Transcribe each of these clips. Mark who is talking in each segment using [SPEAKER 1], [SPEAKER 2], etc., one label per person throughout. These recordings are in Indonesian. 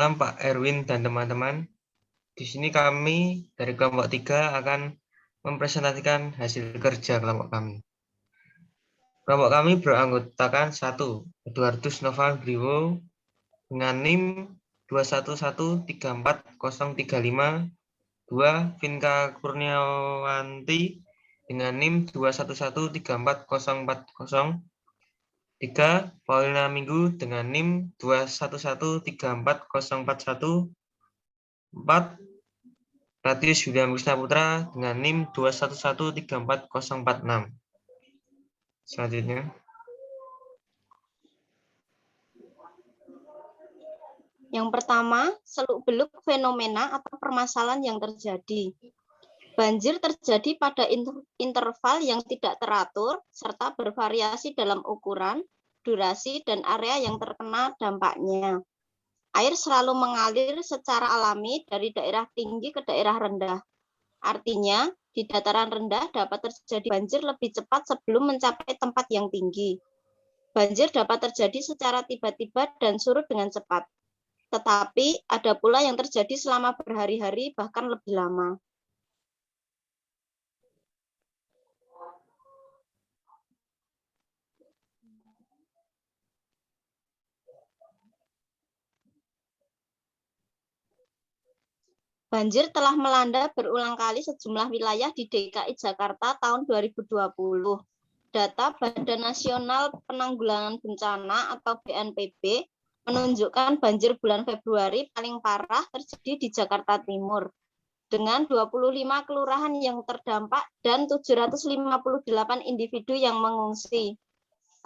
[SPEAKER 1] Malam Pak Erwin dan teman-teman. Di sini kami dari kelompok 3 akan mempresentasikan hasil kerja kelompok kami. Kelompok kami beranggotakan 1. Eduardus Nova Griwo dengan NIM 211340035, 2. Vinka Kurniawanti dengan NIM 211340040, 3. Paulina Minggu dengan NIM 211340041, 4. Radius William Krishna Putra dengan NIM 211340046. Selanjutnya,
[SPEAKER 2] yang pertama, seluk-beluk fenomena atau permasalahan yang terjadi. Banjir terjadi pada interval yang tidak teratur serta bervariasi dalam ukuran, durasi, dan area yang terkena dampaknya. Air selalu mengalir secara alami dari daerah tinggi ke daerah rendah. Artinya, di dataran rendah dapat terjadi banjir lebih cepat sebelum mencapai tempat yang tinggi. Banjir dapat terjadi secara tiba-tiba dan surut dengan cepat. Tetapi ada pula yang terjadi selama berhari-hari bahkan lebih lama. Banjir telah melanda berulang kali sejumlah wilayah di DKI Jakarta tahun 2020. Data Badan Nasional Penanggulangan Bencana atau BNPB menunjukkan banjir bulan Februari paling parah terjadi di Jakarta Timur dengan 25 kelurahan yang terdampak dan 758 individu yang mengungsi.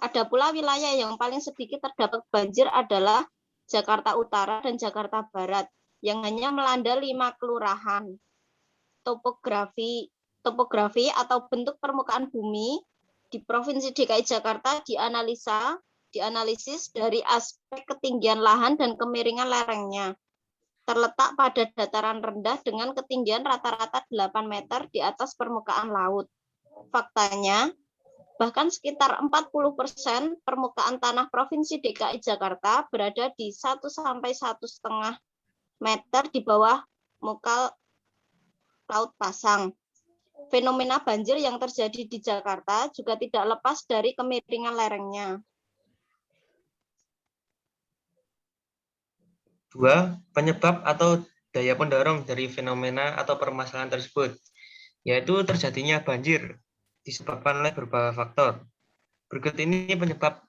[SPEAKER 2] Ada pula wilayah yang paling sedikit terdampak banjir adalah Jakarta Utara dan Jakarta Barat yang hanya melanda 5 kelurahan. Topografi atau bentuk permukaan bumi di Provinsi DKI Jakarta dianalisis dari aspek ketinggian lahan dan kemiringan lerengnya. Terletak pada dataran rendah dengan ketinggian rata-rata 8 meter di atas permukaan laut. Faktanya, bahkan sekitar 40% permukaan tanah Provinsi DKI Jakarta berada di 1–1,5 meter di bawah muka laut pasang. Fenomena banjir yang terjadi di Jakarta juga tidak lepas dari kemiringan lerengnya.
[SPEAKER 1] 2. Penyebab atau daya pendorong dari fenomena atau permasalahan tersebut, yaitu terjadinya banjir disebabkan oleh berbagai faktor. Berikut ini penyebab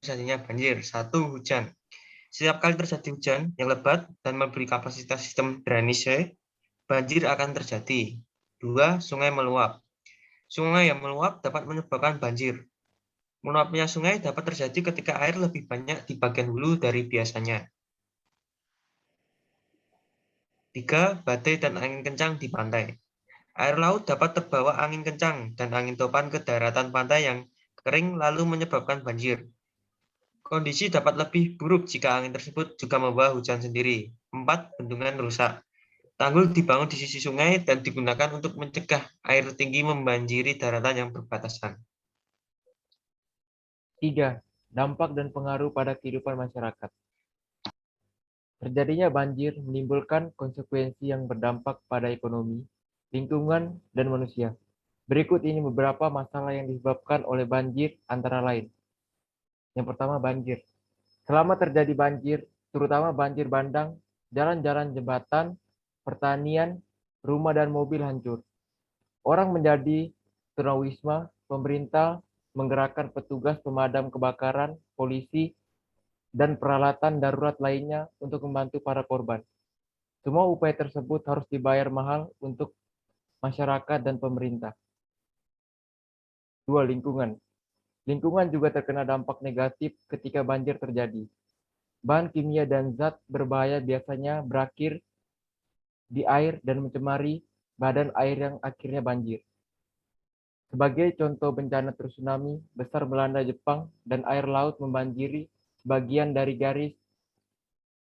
[SPEAKER 1] terjadinya banjir. 1. Hujan. Setiap kali terjadi hujan yang lebat dan memberi kapasitas sistem drainase, banjir akan terjadi. 2. Sungai meluap. Sungai yang meluap dapat menyebabkan banjir. Meluapnya sungai dapat terjadi ketika air lebih banyak di bagian hulu dari biasanya. 3. Badai dan angin kencang di pantai. Air laut dapat terbawa angin kencang dan angin topan ke daratan pantai yang kering lalu menyebabkan banjir. Kondisi dapat lebih buruk jika angin tersebut juga membawa hujan sendiri. 4. Bendungan rusak. Tanggul dibangun di sisi sungai dan digunakan untuk mencegah air tinggi membanjiri daratan yang berbatasan.
[SPEAKER 3] 3. Dampak dan pengaruh pada kehidupan masyarakat. Terjadinya banjir menimbulkan konsekuensi yang berdampak pada ekonomi, lingkungan, dan manusia. Berikut ini beberapa masalah yang disebabkan oleh banjir antara lain. Yang pertama, banjir. Selama terjadi banjir, terutama banjir bandang, jalan-jalan, jembatan, pertanian, rumah dan mobil hancur. Orang menjadi tunawisma, pemerintah menggerakkan petugas pemadam kebakaran, polisi, dan peralatan darurat lainnya untuk membantu para korban. Semua upaya tersebut harus dibayar mahal untuk masyarakat dan pemerintah. 2. Lingkungan. Lingkungan juga terkena dampak negatif ketika banjir terjadi. Bahan kimia dan zat berbahaya biasanya berakhir di air dan mencemari badan air yang akhirnya banjir. Sebagai contoh bencana tsunami besar melanda Jepang dan air laut membanjiri sebagian dari garis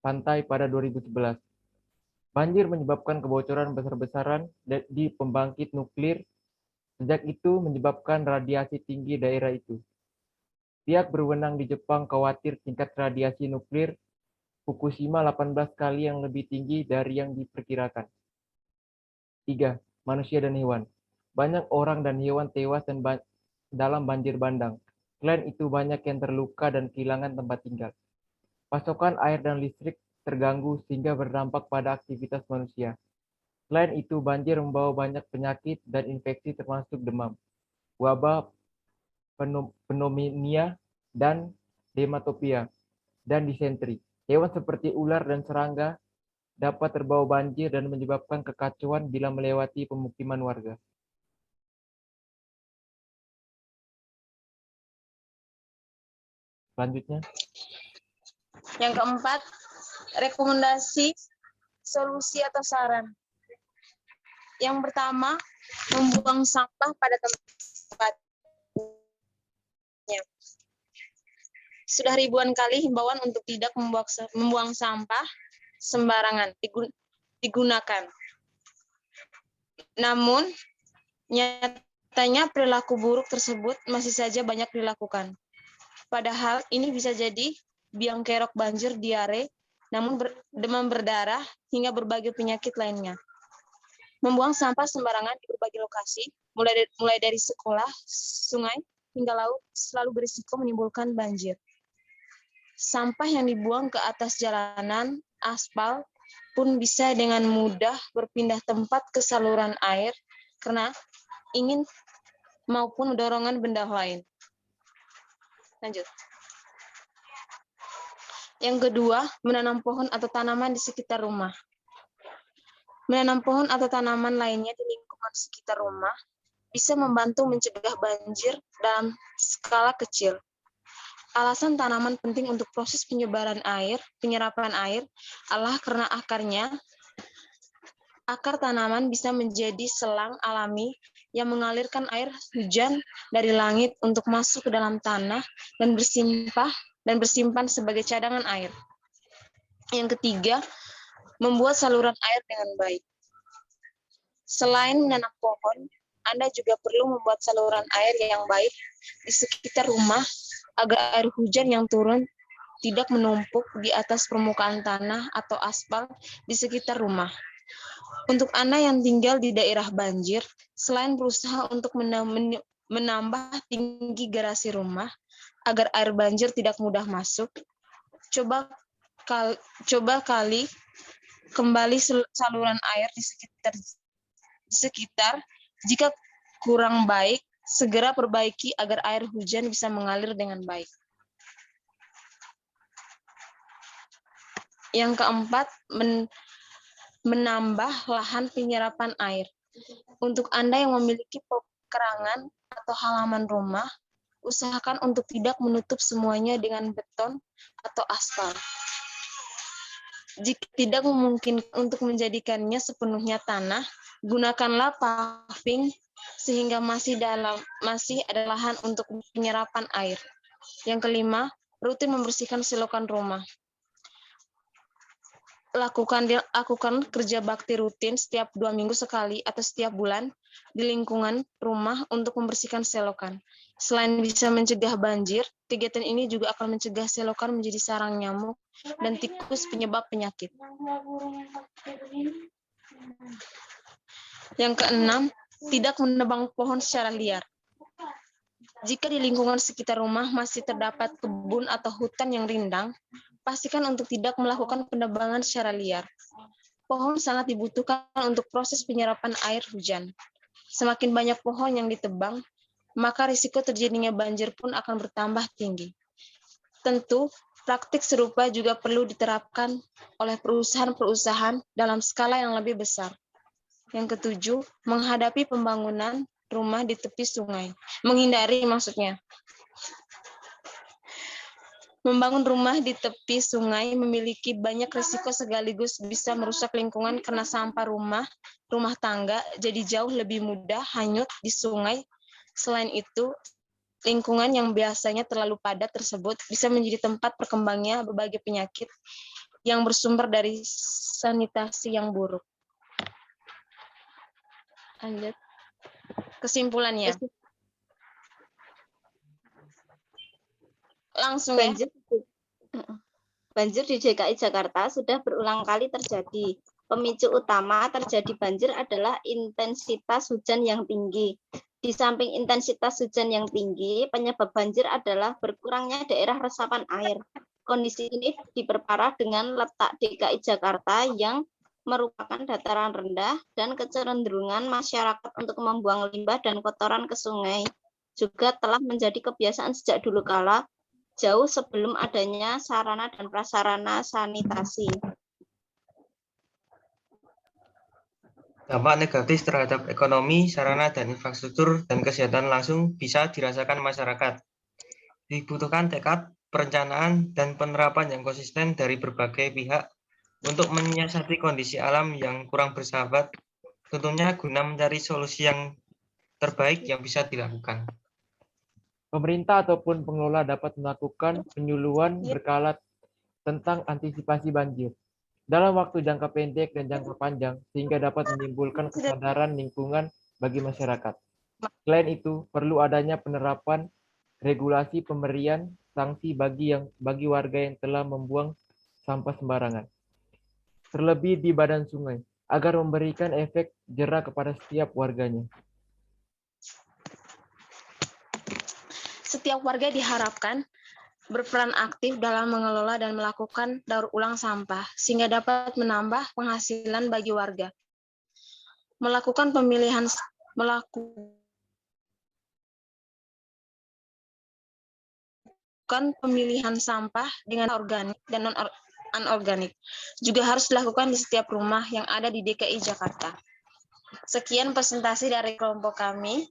[SPEAKER 3] pantai pada 2011. Banjir menyebabkan kebocoran besar-besaran di pembangkit nuklir. Sejak itu menyebabkan radiasi tinggi daerah itu. Pihak berwenang di Jepang khawatir tingkat radiasi nuklir Fukushima 18 kali yang lebih tinggi dari yang diperkirakan. 3. Manusia dan hewan. Banyak orang dan hewan tewas dalam banjir bandang. Selain itu banyak yang terluka dan kehilangan tempat tinggal. Pasokan air dan listrik terganggu sehingga berdampak pada aktivitas manusia. Selain itu banjir membawa banyak penyakit dan infeksi termasuk demam, wabah, pneumonia, dan dermatopia, dan disentri. Hewan seperti ular dan serangga dapat terbawa banjir dan menyebabkan kekacauan bila melewati pemukiman warga. Selanjutnya,
[SPEAKER 4] Yang keempat, rekomendasi solusi atau saran. Yang pertama, membuang sampah pada tempatnya. Sudah ribuan kali himbauan untuk tidak membuang sampah sembarangan digunakan. Namun, nyatanya perilaku buruk tersebut masih saja banyak dilakukan. Padahal ini bisa jadi biang kerok banjir, diare, namun demam berdarah, hingga berbagai penyakit lainnya. Membuang sampah sembarangan di berbagai lokasi, mulai dari sekolah, sungai, hingga laut, selalu berisiko menimbulkan banjir. Sampah yang dibuang ke atas jalanan, aspal, pun bisa dengan mudah berpindah tempat ke saluran air, karena ingin maupun dorongan benda lain. Lanjut. Yang kedua, menanam pohon atau tanaman di sekitar rumah. Menanam pohon atau tanaman lainnya di lingkungan sekitar rumah bisa membantu mencegah banjir dalam skala kecil. Alasan tanaman penting untuk proses penyerapan air adalah karena akar tanaman bisa menjadi selang alami yang mengalirkan air hujan dari langit untuk masuk ke dalam tanah dan bersimpan sebagai cadangan air. Yang ketiga, membuat saluran air dengan baik. Selain menanam pohon, Anda juga perlu membuat saluran air yang baik di sekitar rumah agar air hujan yang turun tidak menumpuk di atas permukaan tanah atau aspal di sekitar rumah. Untuk Anda yang tinggal di daerah banjir, selain berusaha untuk menambah tinggi garasi rumah agar air banjir tidak mudah masuk, coba kembali saluran air di sekitar. Jika kurang baik, segera perbaiki agar air hujan bisa mengalir dengan baik. Yang keempat, menambah lahan penyerapan air. Untuk Anda yang memiliki pekarangan atau halaman rumah, usahakan untuk tidak menutup semuanya dengan beton atau aspal. Jika tidak memungkinkan untuk menjadikannya sepenuhnya tanah, gunakanlah paving sehingga masih ada lahan untuk penyerapan air. Yang kelima, rutin membersihkan selokan rumah. Lakukan kerja bakti rutin setiap 2 minggu sekali atau setiap bulan di lingkungan rumah untuk membersihkan selokan. Selain bisa mencegah banjir, kegiatan ini juga akan mencegah selokan menjadi sarang nyamuk dan tikus penyebab penyakit. Yang keenam, tidak menebang pohon secara liar. Jika di lingkungan sekitar rumah masih terdapat kebun atau hutan yang rindang, pastikan untuk tidak melakukan penebangan secara liar. Pohon sangat dibutuhkan untuk proses penyerapan air hujan. Semakin banyak pohon yang ditebang, maka risiko terjadinya banjir pun akan bertambah tinggi. Tentu, praktik serupa juga perlu diterapkan oleh perusahaan-perusahaan dalam skala yang lebih besar. Yang ketujuh, menghadapi pembangunan rumah di tepi sungai. Menghindari maksudnya. Membangun rumah di tepi sungai memiliki banyak risiko sekaligus bisa merusak lingkungan karena sampah rumah tangga jadi jauh lebih mudah hanyut di sungai. Selain itu, lingkungan yang biasanya terlalu padat tersebut bisa menjadi tempat berkembangnya berbagai penyakit yang bersumber dari sanitasi yang buruk. Lanjut. Kesimpulannya. Langsung ya.
[SPEAKER 2] Banjir di DKI Jakarta sudah berulang kali terjadi. Pemicu utama terjadi banjir adalah intensitas hujan yang tinggi. Di samping intensitas hujan yang tinggi, penyebab banjir adalah berkurangnya daerah resapan air. Kondisi ini diperparah dengan letak DKI Jakarta yang merupakan dataran rendah dan kecenderungan masyarakat untuk membuang limbah dan kotoran ke sungai juga telah menjadi kebiasaan sejak dulu kala, jauh sebelum adanya sarana dan prasarana sanitasi.
[SPEAKER 1] Dampak negatif terhadap ekonomi, sarana dan infrastruktur, dan kesehatan langsung bisa dirasakan masyarakat. Dibutuhkan tekad, perencanaan, dan penerapan yang konsisten dari berbagai pihak untuk menyiasati kondisi alam yang kurang bersahabat, tentunya guna mencari solusi yang terbaik yang bisa dilakukan.
[SPEAKER 3] Pemerintah ataupun pengelola dapat melakukan penyuluhan berkala tentang antisipasi banjir dalam waktu jangka pendek dan jangka panjang sehingga dapat menimbulkan kesadaran lingkungan bagi masyarakat. Selain itu, perlu adanya penerapan regulasi pemberian sanksi bagi warga yang telah membuang sampah sembarangan, terlebih di badan sungai, agar memberikan efek jera kepada setiap warganya.
[SPEAKER 4] Setiap warga diharapkan berperan aktif dalam mengelola dan melakukan daur ulang sampah, sehingga dapat menambah penghasilan bagi warga. Melakukan pemilihan sampah dengan organik dan non-organik juga harus dilakukan di setiap rumah yang ada di DKI Jakarta. Sekian presentasi dari kelompok kami.